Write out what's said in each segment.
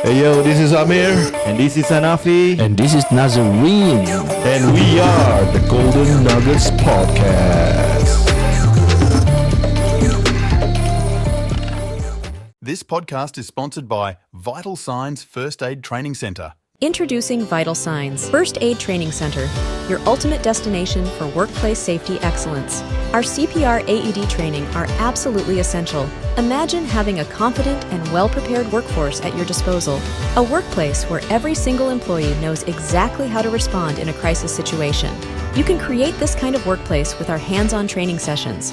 Hey yo, this is Amir. And this is Hanafi. And this is Nazarene. And we are the Golden Nuggets Podcast. This podcast is sponsored by Vital Signs First Aid Training Centre. Introducing Vital Signs First Aid Training Center, your ultimate destination for workplace safety excellence. Our CPR AED training are absolutely essential. Imagine having a confident and well-prepared workforce at your disposal. A workplace where every single employee knows exactly how to respond in a crisis situation. You can create this kind of workplace with our hands-on training sessions.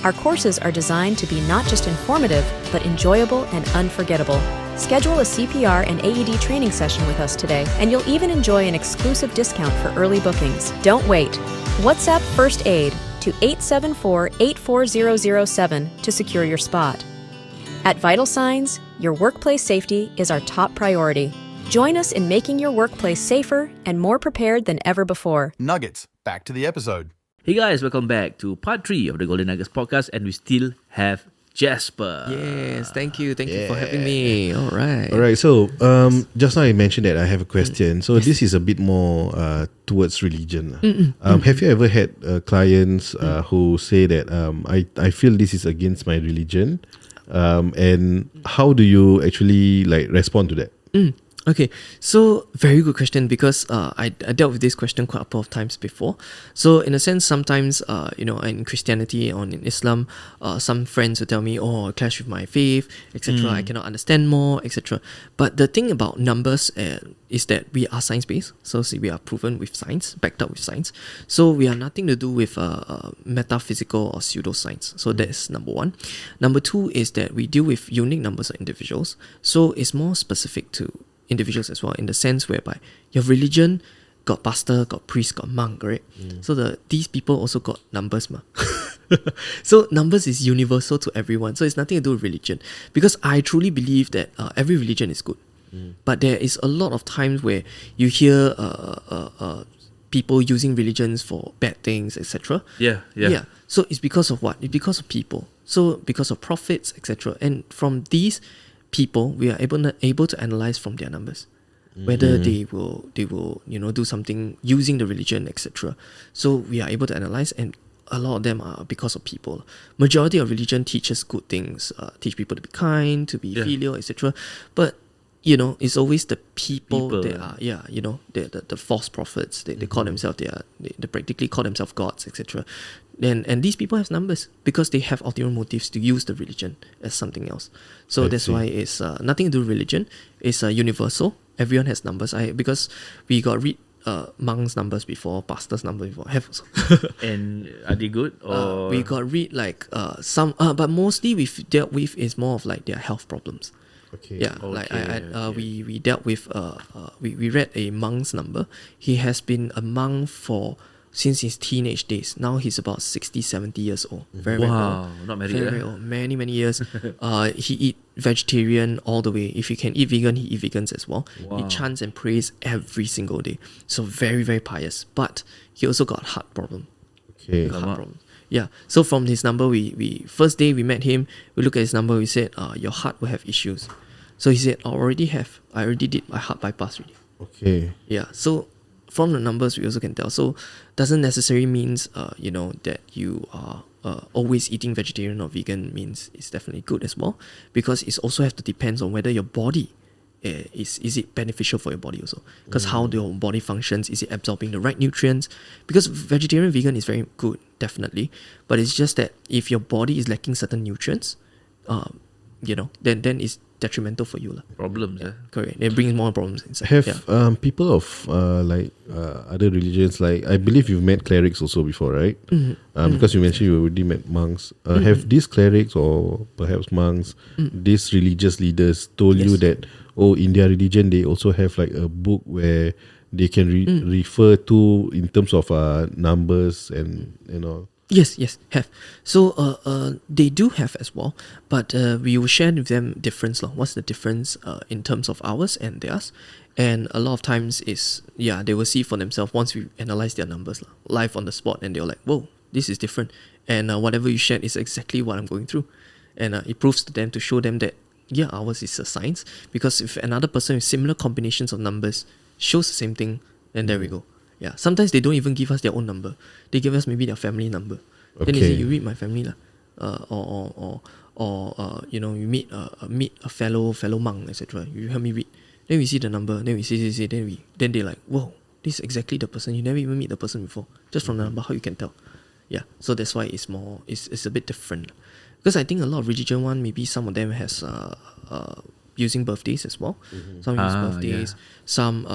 Our courses are designed to be not just informative, but enjoyable and unforgettable. Schedule a CPR and AED training session with us today, and you'll even enjoy an exclusive discount for early bookings. Don't wait. WhatsApp First Aid to 874-84007 to secure your spot. At Vital Signs, your workplace safety is our top priority. Join us in making your workplace safer and more prepared than ever before. Nuggets, back to the episode. Hey guys, welcome back to part 3 of the Golden Nuggets podcast, and we still have Jasper. Yes, thank you for having me. All right. So just now I mentioned that I have a question. So this is a bit more towards religion. Have you ever had clients who say that I feel this is against my religion, and how do you actually respond to that? Okay, so very good question, because I dealt with this question quite a couple of times before. So in a sense, sometimes in Christianity or in Islam, some friends will tell me, "Oh, I clash with my faith, etc. I cannot understand more, etc." But the thing about numbers is that we are science-based. So we are proven with science, backed up with science. So we are nothing to do with metaphysical or pseudoscience. So that's number one. Number two is that we deal with unique numbers of individuals. So it's more specific to individuals as well, in the sense whereby your religion got pastor, got priest, got monk, right? So these people also got numbers, ma. So numbers is universal to everyone. So it's nothing to do with religion, because I truly believe that every religion is good. But there is a lot of times where you hear people using religions for bad things, etc. Yeah. So it's because of what? It's because of people. So because of profits, etc. And from these people, we are able to analyze from their numbers whether they will do something using the religion, etc. So we are able to analyze, and a lot of them are because of people. Majority of religion teaches good things, teach people to be kind, to be filial, etc. But it's always the people that are the false prophets. They call themselves they practically call themselves gods, etc. And these people have numbers because they have ulterior motives to use the religion as something else. So that's why it's nothing to do with religion. It's universal. Everyone has numbers. Because we got read monks' numbers before, pastors' numbers before. Have also. And are they good? Or we got read some, but mostly we've dealt with is more of their health problems. Okay. Yeah, we dealt with we read a monk's number. He has been a monk since his teenage days. Now he's about 60, 70 years old. Very old. Not married. Very old. Many years. He eat vegetarian all the way. If he can eat vegan, he eat vegans as well. Wow. He chants and prays every single day. So very, very pious. But he also got heart problem. Okay. Heart problem. Yeah. So from his number, we first day we met him, we look at his number, we said, your heart will have issues. So he said, I already did my heart bypass already. Okay. Yeah. So from the numbers, we also can tell. So doesn't necessarily means that you are always eating vegetarian or vegan means it's definitely good as well, because it also have to depends on whether your body is it beneficial for your body also, because how your body functions, is it absorbing the right nutrients? Because vegetarian, vegan is very good, definitely, but it's just that if your body is lacking certain nutrients, then it's detrimental for you. Problems, Correct. It brings more problems inside. Have people of other religions, I believe you've met clerics also before, right? Because you mentioned you already met monks. Have these clerics or perhaps monks, these religious leaders told you that, in their religion they also have a book where they can refer to in terms of numbers and all? Yes, have. So they do have as well, but we will share with them difference. What's the difference in terms of ours and theirs? And a lot of times they will see for themselves once we analyze their numbers live on the spot, and they're like, whoa, this is different. And whatever you shared is exactly what I'm going through. And it proves to them, to show them that yeah, ours is a science, because if another person with similar combinations of numbers shows the same thing, then there we go. Yeah, sometimes they don't even give us their own number. They give us maybe their family number. Then they say, you read my family lah. You know, you meet a fellow monk, etc. You help me read. Then we see the number. Then we see. Then they like, whoa, this is exactly the person. You never even meet the person before. Just from the number, how you can tell? Yeah. So that's why it's a bit different. Because I think a lot of religion one, maybe some of them has using birthdays as well. Some use birthdays. Some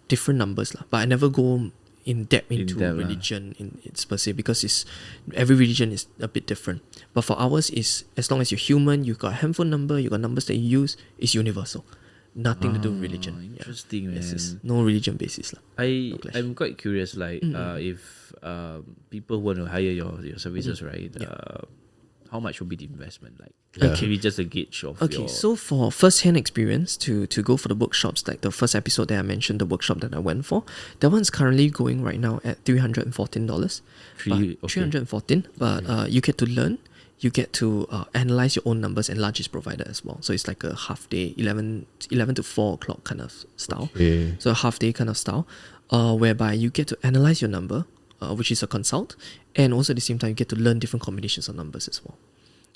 different numbers lah. But I never go in depth into religion in per se, because every religion is a bit different. But for ours is, as long as you're human, you got a handphone number, you got numbers that you use, it's universal. Nothing to do with religion. Interesting, man. Yes, no religion basis lah. I'm quite curious, like if people want to hire your services, right? How much would be the investment like? Maybe just a gauge of Okay, so for first-hand experience to go for the workshops, like the first episode that I mentioned, the workshop that I went for, that one's currently going right now at $314. $314, but you get to learn, you get to analyze your own numbers and largest provider as well. So it's like a half day, 11 to 4 o'clock kind of style. Okay. So a half day kind of style, whereby you get to analyze your number, which is a consult, and also at the same time you get to learn different combinations of numbers as well.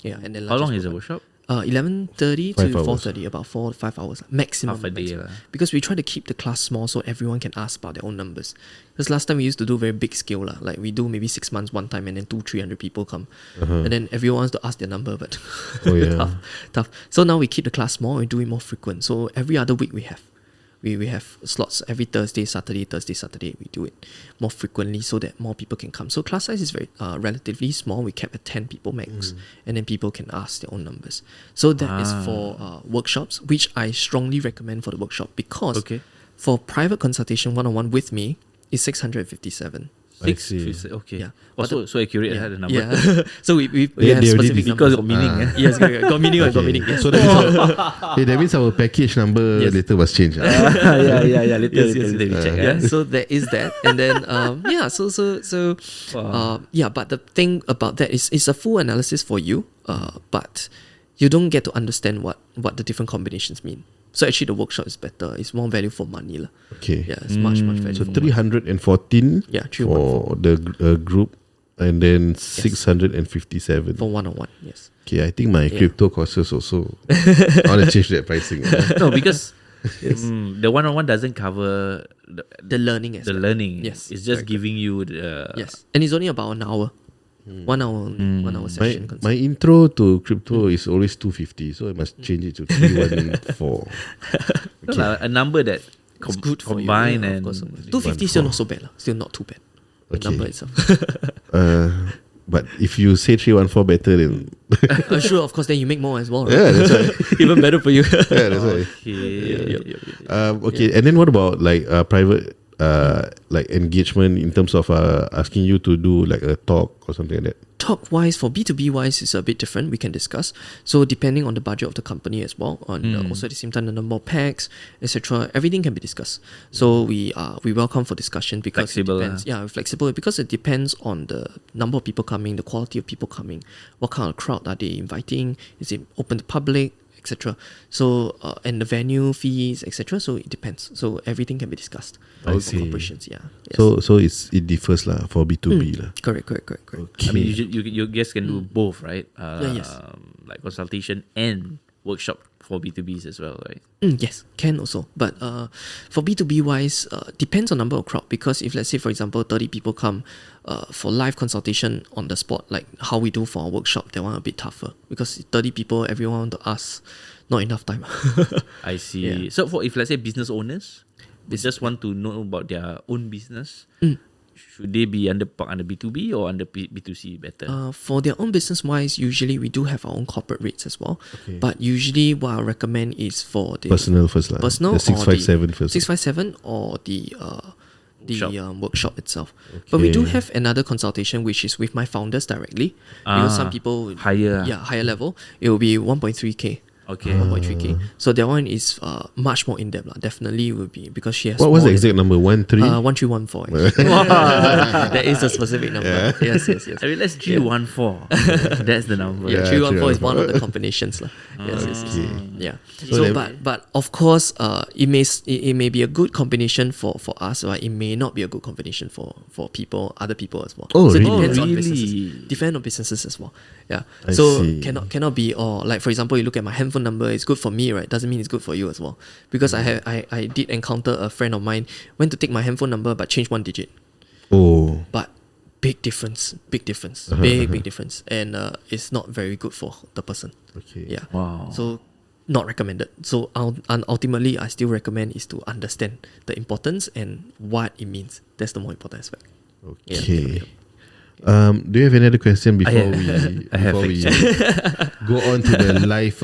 Yeah, and then how long is the workshop? 11:30 5 to hours. 4:30, about 4 to 5 hours maximum. Half a day maximum. lah. Because we try to keep the class small so everyone can ask about their own numbers. Because last time we used to do very big scale lah, like we do maybe 6 months one time and then 200-300 people come, and then everyone wants to ask their number, but tough. So now we keep the class small and do it more frequent. So every other week we have slots every Thursday, Saturday. We do it more frequently so that more people can come. So class size is very relatively small. We kept at 10 people max, and then people can ask their own numbers. So that is for workshops, which I strongly recommend for the workshop, because for private consultation one-on-one with me is 657. I see. Okay. Yeah. So accurate had the number. Yeah. So we Yeah, have they already specific because numbers. of meaning. Yes, got meaning. Got meaning. Yes. So that means that means our package number later was changed. Yeah. Later we check. Yeah, so there is that, and then but the thing about that is it's a full analysis for you, but you don't get to understand what the different combinations mean. So actually the workshop is better. It's more value for money lah. Okay. Yeah, it's much value. So for money. 314 for the group, and then 657 for one-on-one. Yes. Okay, I think my crypto courses also. I want to change that pricing. No, because the one-on-one doesn't cover The learning aspect. the learning. Yes, It's just correct. giving you the Yes, and it's only about an hour. 1 hour, 1 hour session. My intro to crypto is always 250, so I must change it to 314. a number that It's good for you. combine Yeah, and of course. 250 still not so bad lah. Still not too bad. The Okay. number itself. But if you say 314 better, then Sure, of course. Then you make more as well. Right? yeah, that's right. Even better for you. Yeah, that's right. Okay. And then what about like private like engagement in terms of asking you to do like a talk or something like that? Talk wise, for B2B wise, is a bit different. We can discuss. So depending on the budget of the company as well, also at the same time the number of packs, etc. Everything can be discussed. So we welcome for discussion because Flexible, it depends. Yeah, flexible because it depends on the number of people coming, the quality of people coming, what kind of crowd are they inviting, is it open to public, etc. So and the venue fees, etc. So it depends. So everything can be discussed. I for see. corporations, yeah. Yes. So it differs lah for B2B lah. Correct. I mean, you guys can do both, right? yes. Like consultation and workshop for B2Bs as well, right? Yes, can also. But for B2B wise, depends on number of crowd. Because if let's say, for example, 30 people come for live consultation on the spot, like how we do for our workshop, that one a bit tougher. Because 30 people, everyone want to ask, not enough time. I see. Yeah. So for if let's say business owners, they just want to know about their own business, should they be under B2B or under B2C better? For their own business wise, usually we do have our own corporate rates as well. Okay. But usually what I recommend is for the Personal first lah. personal The 657 first. 657 or the workshop itself. But we do have another consultation which is with my founders directly. Because some people higher higher level, it will be 1.3k. Okay. 1.3K. So that one is much more in depth. Definitely will be because she has. What was the more exact number? 13? 1314. Actually. That is a specific number. Yes. I mean, let's 314. That's the number. Yeah, Yeah, 314 is 314. one of the combinations. Yes. Yeah. So So, that- but of course, it may be a good combination for us, but it may not be a good combination for other people as well. Oh, so really? it depends on Really? businesses. Depend on businesses as well. Yeah. I so see. cannot be like for example, you look at my handphone number, it's good for me, right? Doesn't mean it's good for you as well. Because I did encounter a friend of mine went to take my handphone number but changed one digit. Oh. But big difference, big difference, big difference, and it's not very good for the person. Okay. Yeah. Wow. So not recommended. So ultimately, I still recommend is to understand the importance and what it means. That's the more important aspect. Okay. Do you have any other question before we go on to the live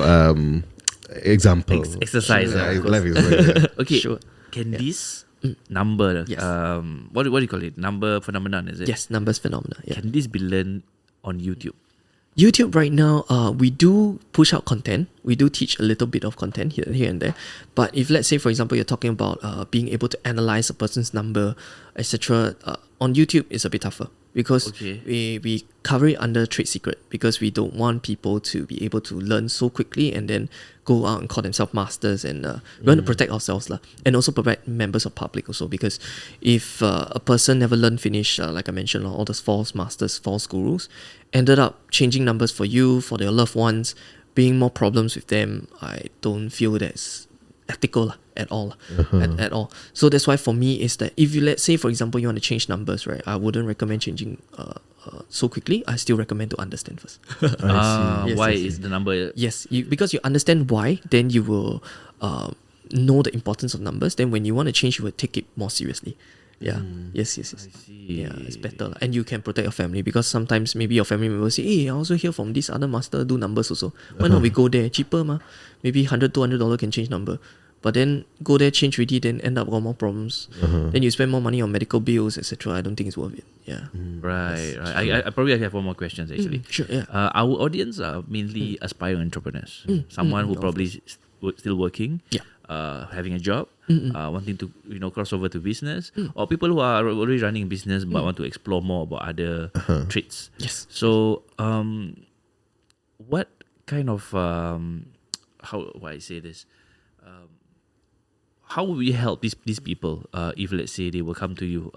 example? Exercise. Live exercise. Okay. Sure. Can this number, Yes. what do you call it? Number phenomenon, is it? Yes, numbers phenomena. Yeah. Can this be learned on YouTube? YouTube right now, we do push out content. We do teach a little bit of content here and there. But if let's say, for example, you're talking about being able to analyze a person's number, etc., on YouTube it's a bit tougher because we cover it under trade secret because we don't want people to be able to learn so quickly and then go out and call themselves masters, and we want to protect ourselves and also protect members of public also, because if a person never learn finish, like I mentioned, all those false masters, false gurus ended up changing numbers for you, for their loved ones, being more problems with them, I don't feel that's ethical at all. At all. So that's why for me is that if you, let's say for example, you want to change numbers, right, I wouldn't recommend changing so quickly. I still recommend to understand first. I Why Yes. is the number? Yes, because you understand why, then you will know the importance of numbers. Then when you want to change, you will take it more seriously. Yeah. Yes. I see. Yeah, it's better. And you can protect your family, because sometimes maybe your family members say, hey, I also hear from this other master do numbers also. Why not we go there? Cheaper ma. Maybe $100, $200 can change number. But then go there, change already, then end up got more problems. Then you spend more money on medical bills, etc. I don't think it's worth it. Yeah. Right. I probably have one more question actually. Sure, yeah. Our audience are mainly aspiring entrepreneurs. Someone who probably still working. Yeah. Having a job, wanting to cross over to business, or people who are already running a business but want to explore more about other traits. Yes. So, what kind of how will you help these people if let's say they will come to you,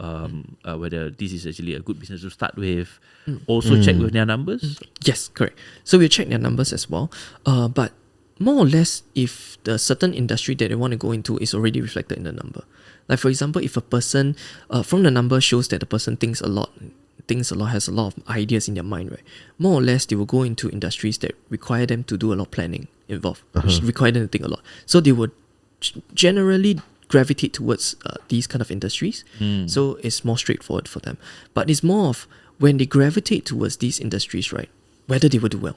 whether this is actually a good business to start with, also check with their numbers? Yes, correct. So we'll check their numbers as well. But more or less, if the certain industry that they want to go into is already reflected in the number. Like for example, if a person from the number shows that the person thinks a lot, has a lot of ideas in their mind, right? More or less, they will go into industries that require them to do a lot of planning involved, which require them to think a lot. So they would generally gravitate towards these kind of industries. So it's more straightforward for them. But it's more of when they gravitate towards these industries, right, whether they will do well.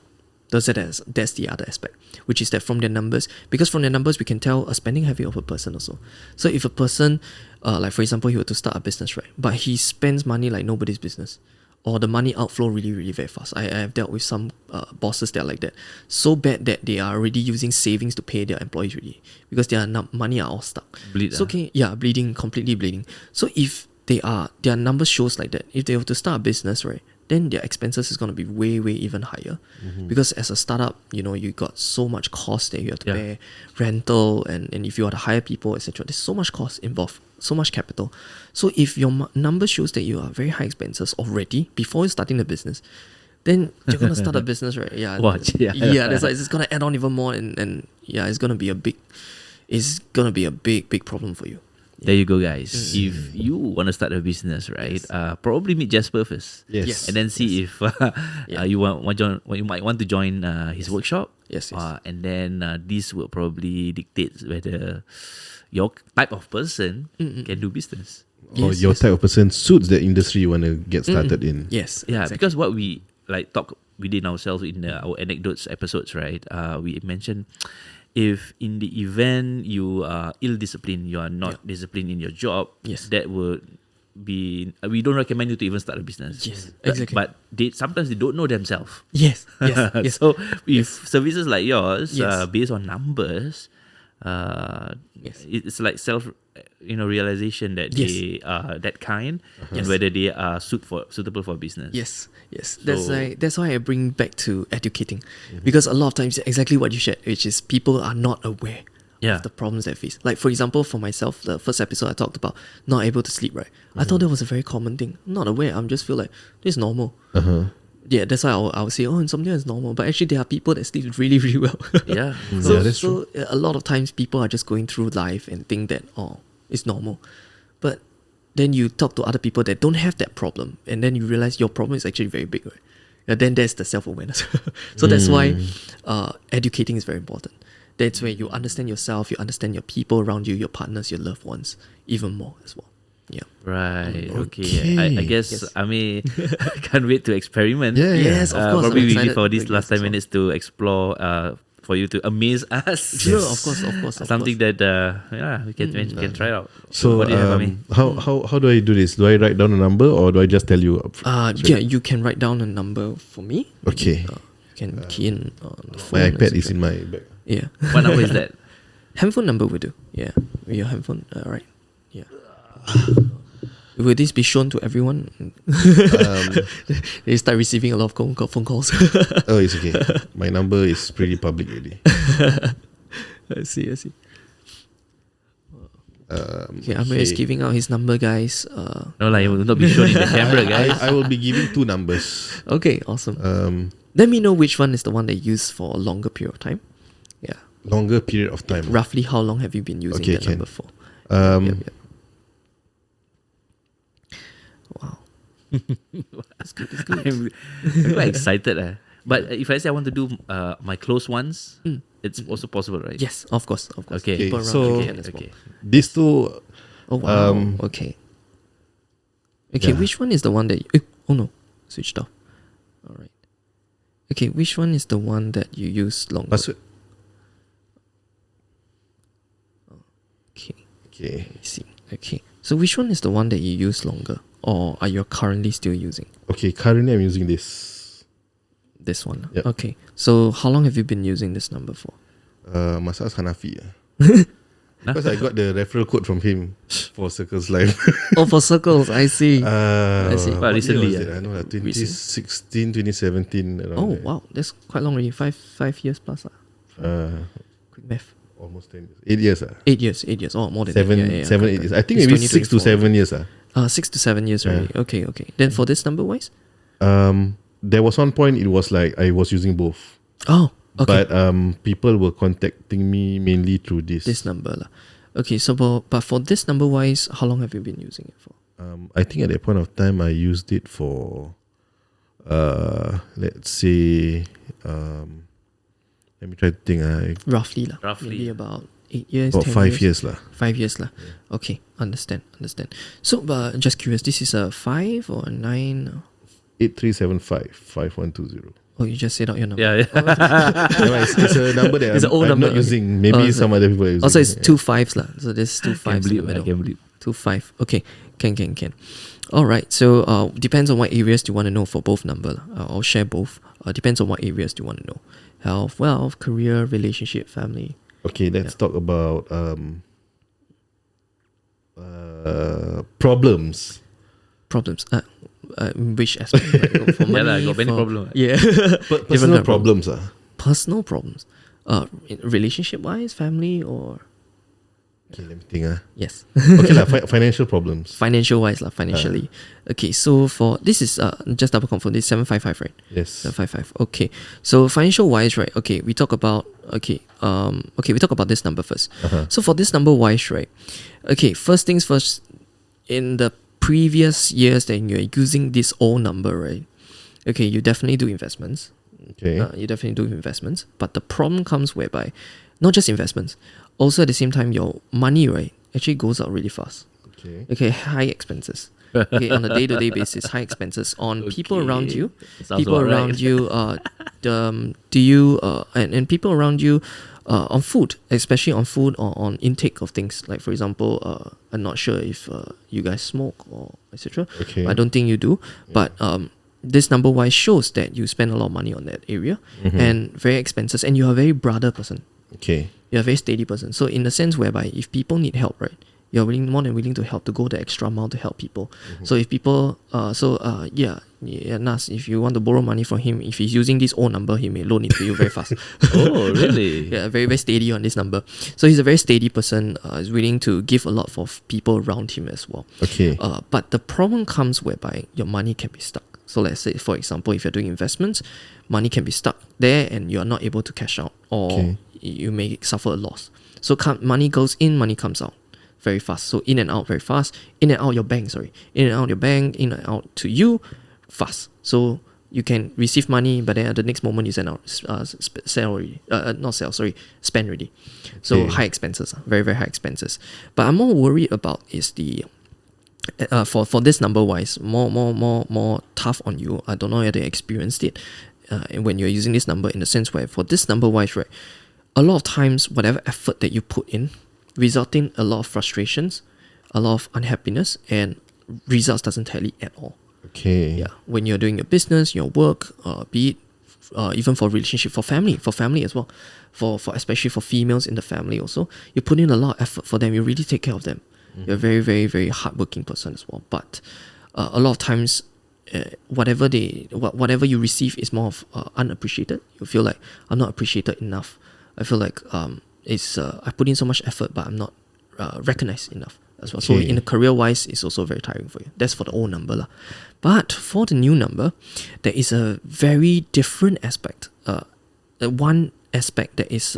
That's the other aspect, which is that from their numbers, because from their numbers we can tell a spending habit of a person also. So if a person, like for example, he were to start a business, right, but he spends money like nobody's business, or the money outflow really, really very fast. I have dealt with some bosses that are like that, so bad that they are already using savings to pay their employees already, because their money are all stuck. Bleeding, completely bleeding. So if their numbers shows like that, if they were to start a business, right, then their expenses is going to be way, way even higher. Because as a startup, you got so much cost that you have to pay, rental, and if you are to hire people, etc. There's so much cost involved, so much capital. So if your number shows that you are very high expenses already before starting the business, then you're going to start a business, right? Yeah. That's like, it's going to add on even more, and it's going to be a big problem for you. There you go, guys. If you want to start a business, right, probably meet Jasper first. Yes. And then see if you might want to join his workshop. Yes. And then this will probably dictate whether your type of person can do business. Or your type of person suits the industry you want to get started in. Yes. Yeah, exactly. because what we talk within ourselves in our anecdotes episodes, right? We mentioned, if in the event you are ill-disciplined, you are not disciplined in your job, Yes. that would we don't recommend you to even start a business. Yes, exactly. But sometimes they don't know themselves. Yes, yes, yes. So if services like yours, Yes. based on numbers, it's like self, realization that Yes. they are that kind, and Yes. whether they are suitable for business. Yes, yes. So- That's why I bring back to educating, because a lot of times exactly what you shared, which is people are not aware Yeah. of the problems they face. Like for example, for myself, the first episode I talked about not able to sleep. Right, I thought that was a very common thing. I'm not aware. I'm just feel like this is normal. Yeah, that's why I would say, insomnia is normal. But actually, there are people that sleep really, really well. Yeah. Yeah, that's true. So a lot of times people are just going through life and think that it's normal, but then you talk to other people that don't have that problem, and then you realize your problem is actually very big, right? And then there's the self-awareness. So that's why educating is very important. That's where you understand yourself, you understand your people around you, your partners, your loved ones, even more as well. Yeah. Right. Okay. Okay. I guess Yes. I can't wait to experiment. Yeah, yeah. Yes, of course. Probably I'm we excited need for to these do last this 10 as well. minutes to explore, for you to amaze us. Sure, of course. Something that we can try out. So what do you have, Amir? how do I do this? Do I write down a number or do I just tell you? Yeah, you can write down a number for me. Okay. You can key in on the phone. My and iPad is stuff. in my bag. Yeah. What number is that? Handphone number will do. Yeah. Your handphone. Right. Yeah. Will this be shown to everyone? They start receiving a lot of phone calls. Oh, it's okay. My number is pretty public already. I see. Um, Okay, Amir is giving out his number, guys. No, it will not be shown in the camera, guys. I will be giving 2 numbers. Okay, awesome. Let Let me know which one is the one that you use for a longer period of time. Yeah. longer period of time. Roughly how long have you been using Okay, that can. number for? Um, Wow. That's good. That's good. I'm quite excited. But if I say I want to do my close ones, it's also possible, right? Yes, of course. Okay. People around so- you can as well. Okay. These 2, Oh wow. Um, Okay. Okay, yeah. which one is the one that you, oh no, switched off. All right. Okay, which one is the one that you use longer? password. Okay, Okay. I see. Okay, so which one is the one that you use longer, or are you currently still using Okay, currently I'm using this. this one? Yep. Okay, so how long have you been using this number for? Masas Hanafi. Because I got the referral code from him for Circles Live. Oh, for circles, I see. I see. But recently, I know, 2016, 2017. Around Oh there. wow, that's quite long already. Five years plus. Quick math. Almost 10 years. 8 years. 8 years. 8 years. Oh, more than Seven, that. Yeah, 7, correct, 8 years. correct. I think It's maybe 6 to 2024. 7 years. 6 to 7 years already. Okay. Then for this number wise? There was one point it was like I was using both. Oh, okay. But people were contacting me mainly through this. This number lah. Okay, so but for this number wise, how long have you been using it for? I think at that point of time I used it for let's say let me try to think. Roughly lah. Roughly. Maybe about 8 years. About 10 5 years lah. 5 years lah. Okay, understand. So, just curious, this is a 5 or a 9? 8375 5120. Oh, you just said out your number. Yeah. It's a number that It's an old I'm number, not okay. using. Maybe some other people are using. Also, it's it. 2 5s lah. So there's 2 5s in the I middle. can believe. 2 5. Okay, can. All right. So depends on what areas do you want to know for both number. I'll share both. Depends on what areas do you want to know. Health, wealth, career, relationship, family. Okay, let's talk about problems. Problems. Which aspect? Like, for Yeah lah, money, got many for- problem. Yeah. Personal Different kind of problems. Personal problems. Relationship wise, family, or Okay, let me think. yes. Okay lah, financial problems. Financial wise lah, financially. Okay, so for this is just double confirm, this is 755, right? Yes. 755. Okay. So financial wise, right? Okay, we talk about we talk about this number first. So for this number wise, right? Okay, first things first, in the previous years that you're using this old number, right? Okay, you definitely do investments. Okay. You definitely do investments, but the problem comes whereby not just investments, also at the same time your money, right, actually goes out really fast. Okay. Okay, high expenses. Okay, on a day-to-day basis, high expenses on people around you. Sounds People about around right. you. Do you and people around you on food, especially on food or on intake of things. Like for example, I'm not sure if you guys smoke or etc. Okay. I don't think you do, but this number wise shows that you spend a lot of money on that area and very expenses, and you're a very brother person. Okay. You're a very steady person. So in a sense whereby if people need help, right, you're more than willing to help, to go the extra mile to help people. So if people, Nas, if you want to borrow money from him, if he's using this old number, he may loan it to you very fast. Oh, really? Yeah, very, very steady on this number. So he's a very steady person, is willing to give a lot for people around him as well. Okay. But the problem comes whereby your money can be stuck. So let's say, for example, if you're doing investments, money can be stuck there and you're not able to cash out, or you may suffer a loss. So money goes in, money comes out very fast. So in and out very fast. In and out your bank, in and out your bank, in and out to you fast. So you can receive money, but then at the next moment you send out spend already. So high expenses, very, very high expenses. But I'm more worried about is the for this number wise, more tough on you. I don't know whether you experienced it when you're using this number, in the sense where for this number wise, right, a lot of times whatever effort that you put in resulting a lot of frustrations, a lot of unhappiness, and results doesn't tally at all. Okay. Yeah, when you're doing your business, your work, be it even for relationship, for family as well, for especially for females in the family also, you put in a lot of effort for them. You really take care of them. You're a very, very, very hardworking person as well. But a lot of times, whatever you receive is more of unappreciated. You feel like I'm not appreciated enough. I feel like I put in so much effort, but I'm not recognized enough as well. So in the career wise, it's also very tiring for you. That's for the old number lah. But for the new number, there is a very different aspect. One aspect that is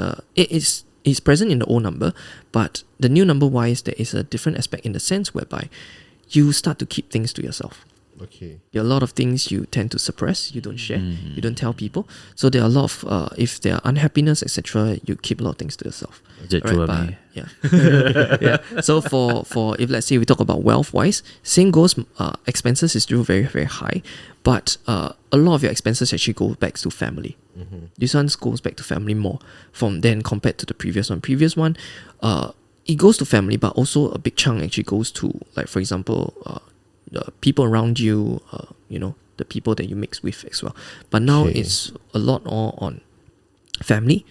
present in the old number, but the new number wise, there is a different aspect in the sense whereby you start to keep things to yourself. Okay. There are a lot of things you tend to suppress, you don't share, you don't tell people. So there are a lot of, if there are unhappiness, etc., you keep a lot of things to yourself. Is it true, Alright, Amir? yeah. So for if let's say we talk about wealth wise, same goes, expenses is still very, very high, but a lot of your expenses actually go back to family. This one goes back to family more from then compared to the previous one. Previous one, it goes to family, but also a big chunk actually goes to, like for example, the people around you, the people that you mix with as well. But now it's a lot more on family.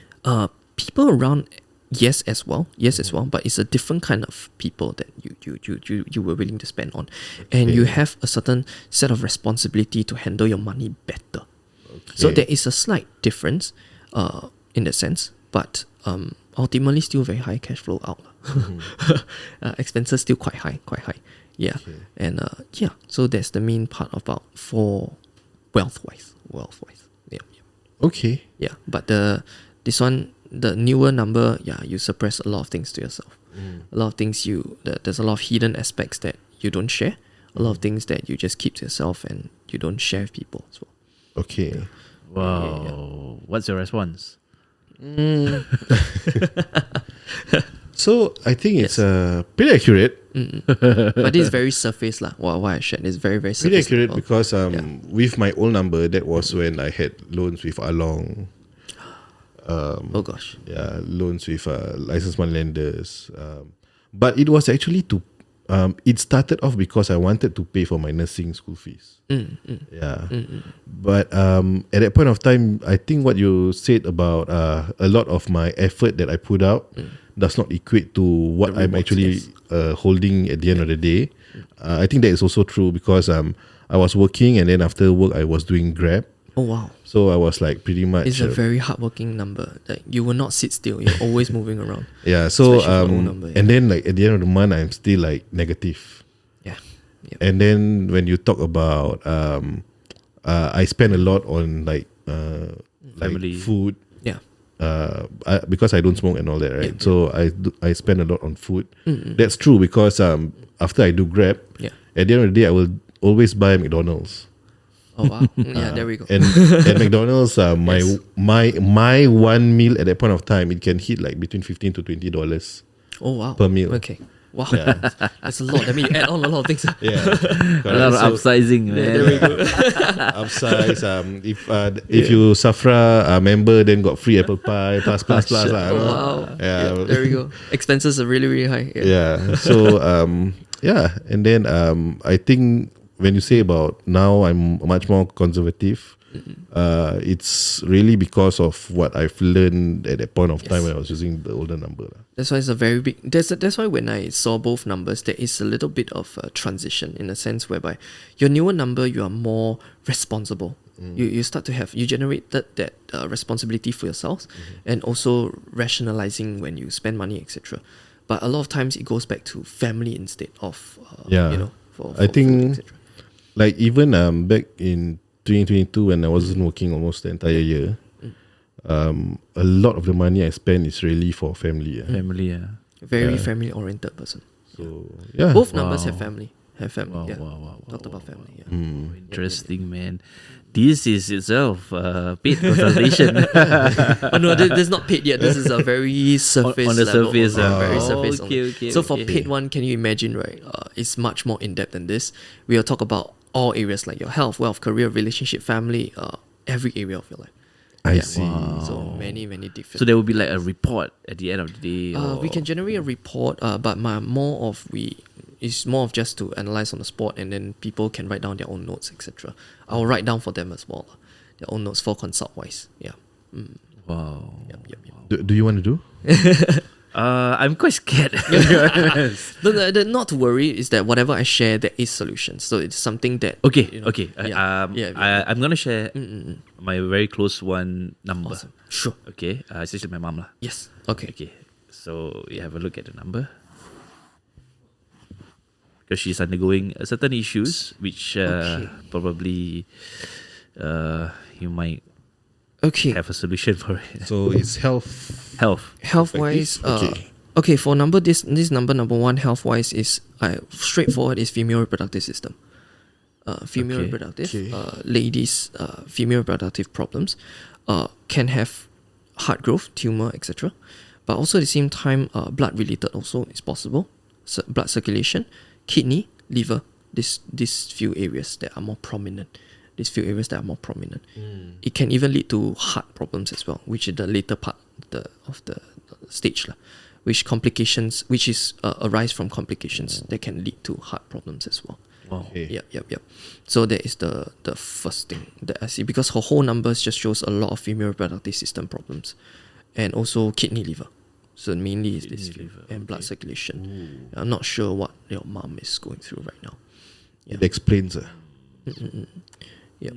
People around, yes as well, but it's a different kind of people that you were willing to spend on, and you have a certain set of responsibility to handle your money better. So there is a slight difference, in that sense, but ultimately still very high cash flow out. Expenses still quite high. Yeah, and so that's the main part about for wealth wise. Yeah. Okay. Yeah, but this one, the newer number, you suppress a lot of things to yourself. A lot of things there's a lot of hidden aspects that you don't share. A lot of things that you just keep to yourself and you don't share with people as well. Okay. Wow. What's your response? So I think it's pretty accurate. But this is very surface lah. What I shared is very, very surface. Pretty accurate level. because with my old number, that was when I had loans with Along. Oh gosh. Yeah, loans with licensed money lenders. But it was actually it started off because I wanted to pay for my nursing school fees. Yeah. But at that point of time, I think what you said about a lot of my effort that I put out does not equate to what I'm actually holding at the end of the day. I think that is also true because I was working, and then after work I was doing Grab. Oh wow. So I was like pretty much. It's a very hardworking number. Like you will not sit still. You're always moving around. Yeah. So Especially for the old number, and then like at the end of the month I'm still like negative. Yeah. Yep. And then when you talk about I spend a lot on like Family. food. Yeah. Because I don't smoke and all that, right? Yeah. So I spend a lot on food. That's true because after I do Grab, at the end of the day I will always buy McDonald's. Oh wow. Yeah, there we go. And at McDonald's, my one meal at that point of time, it can hit like between $15 to $20 Oh wow. per meal. Okay. Wow, Yeah. that's a lot. I mean, you add on a lot of things. Yeah. A lot of upsizing, There man. we go. Upsize. If you Safra member, then got free apple pie plus lah. Wow. Yeah. There we go. Expenses are really, really high. Yeah. So and then I think when you say about now I'm much more conservative, it's really because of what I've learned at that point of time when I was using the older number. That's why it's a very big. That's why when I saw both numbers, there is a little bit of a transition in a sense whereby your newer number, you are more responsible. You start to have, you generated that responsibility for yourselves, and also rationalizing when you spend money, etc. But a lot of times it goes back to family instead of for I think food, etc. like even back in 2022 when I wasn't working almost the entire year, a lot of the money I spend is really for family. Family, yeah. Very family oriented person. So yeah, Both numbers have family. Wow, yeah. wow. Talked about family. Yeah. Interesting, man. This is itself paid consultation. Oh no, this is not paid yet. This is a very surface on the level. surface. Very surface. Okay, So for paid one, can you imagine, right? It's much more in depth than this. We'll talk about all areas like your health, wealth, career, relationship, family, every area of your life. I see. So many different. So there will be like a report at the end of the day. We can generate a report, but it's more of just to analyze on the spot, and then people can write down their own notes, etc. I'll write down for them as well, their own notes for consult wise. Yeah. Wow. Yep. Do you want to do? I'm quite scared. Not to worry, is that whatever I share, there is solutions. So it's something that Okay. Yeah. I'm gonna share my very close one number. Awesome. Sure. Okay. It's actually my mom lah. Yes. Okay. Okay. So you have a look at the number. Because she's undergoing certain issues, which probably you might have a solution for it. So it's health. Health wise, okay. For this number one, health wise is straightforward. Is female reproductive system. Female reproductive. Ladies, female reproductive problems, can have heart growth, tumor, etc. But also at the same time, blood related also is possible. So blood circulation, kidney, liver. These few areas that are more prominent. It can even lead to heart problems as well, which is the later part of the stage, which arise from complications that can lead to heart problems as well. Wow. Okay. Yep. So that is the first thing that I see, because her whole numbers just shows a lot of female reproductive system problems, and also kidney, liver. So mainly is this few, and blood circulation. I'm not sure what your mom is going through right now. It explains. Yep.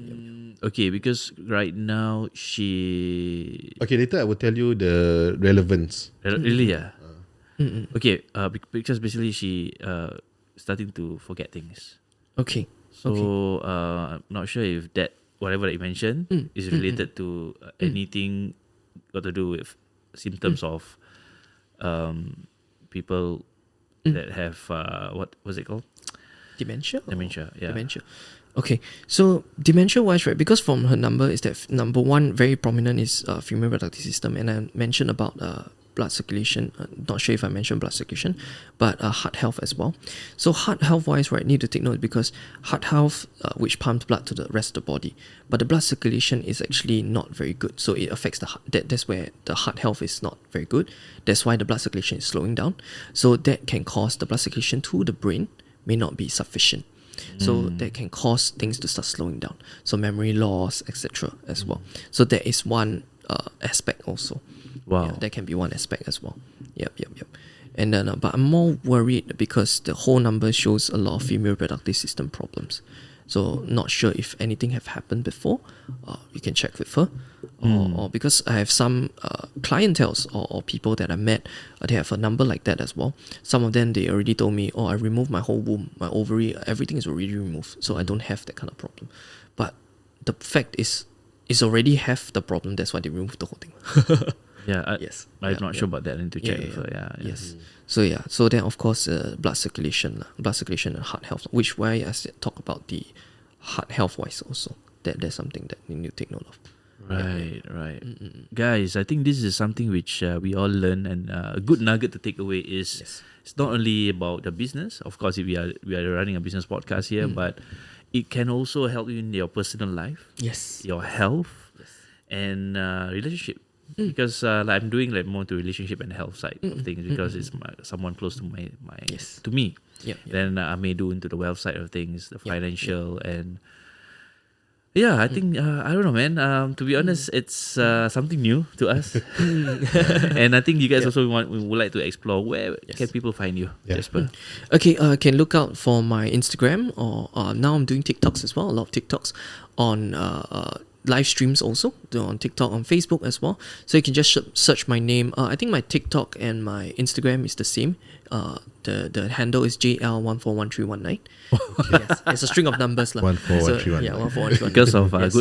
Okay, because right now she. Okay, later I will tell you the relevance. Really, yeah. Okay, because basically she starting to forget things. Okay. So I'm not sure if that whatever that you mentioned is related to anything got to do with symptoms of people that have what was it called? Dementia. Yeah. Dementia. Okay, so dementia-wise, right? Because from her number is that number one very prominent is female reproductive system, and I mentioned about blood circulation. Not sure if I mentioned blood circulation, but heart health as well. So heart health-wise, right, need to take note, because heart health, which pumps blood to the rest of the body, but the blood circulation is actually not very good. So it affects the heart. That's where the heart health is not very good. That's why the blood circulation is slowing down. So that can cause the blood circulation to the brain may not be sufficient. So that can cause things to start slowing down. So memory loss, etc. as well. So that is one aspect also. Wow. Yeah, that can be one aspect as well. Yep. And then, but I'm more worried because the whole number shows a lot of female reproductive system problems. So not sure if anything have happened before. You can check with her. Or because I have some clientels or people that I met, they have a number like that as well. Some of them, they already told me, I removed my whole womb, my ovary, everything is already removed. So I don't have that kind of problem. But the fact is, it's already have the problem. That's why they removed the whole thing. Yeah, Yes. I'm not sure about that. I need to check Yeah, with her. Yeah. Yes. So then of course blood circulation and heart health, which why I talk about the heart health wise also. That's something that you need to take note of. Right. Guys, I think this is something which we all learn, and a good nugget to take away is it's not only about the business. Of course, if we are running a business podcast here, but it can also help you in your personal life, Yes. your health, and relationship. Because I'm doing like more to relationship and health side of things because it's someone close to my to me. Yep. Then I may do into the wealth side of things, the financial and. Yeah, I think I don't know, man. To be honest, it's something new to us, and I think you guys also would like to explore where can people find you, Jasper. Okay, can look out for my Instagram or now I'm doing TikToks as well. A lot of TikToks on live streams also on TikTok, on Facebook as well. So you can just search my name. I think my TikTok and my Instagram is the same. The handle is JL141319. Yes, it's a string of numbers lah. 141319. Yeah, 141319. Because of Yes.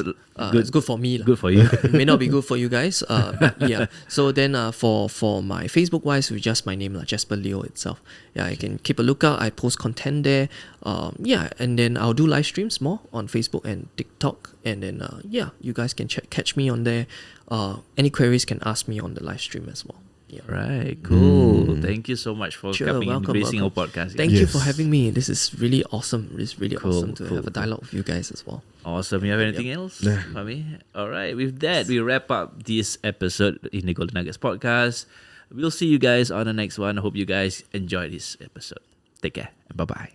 It's good for me lah. good for you. It may not be good for you guys. But yeah. So then for my Facebook wise, with just my name lah, Jasper Leo itself. Yeah, I can keep a lookout. I post content there. And then I'll do live streams more on Facebook and TikTok. And then you guys can catch me on there. Any queries can ask me on the live stream as well. Yeah. Right, cool. Thank you so much for Sure, coming and welcome. gracing our podcast. Thank you Yes. for having me. This is really awesome. It's really awesome to cool, have a dialogue with you guys as well. Awesome. You have anything else for me? All right. With that, we wrap up this episode in the Golden Nuggets podcast. We'll see you guys on the next one. I hope you guys enjoyed this episode. Take care. Bye bye.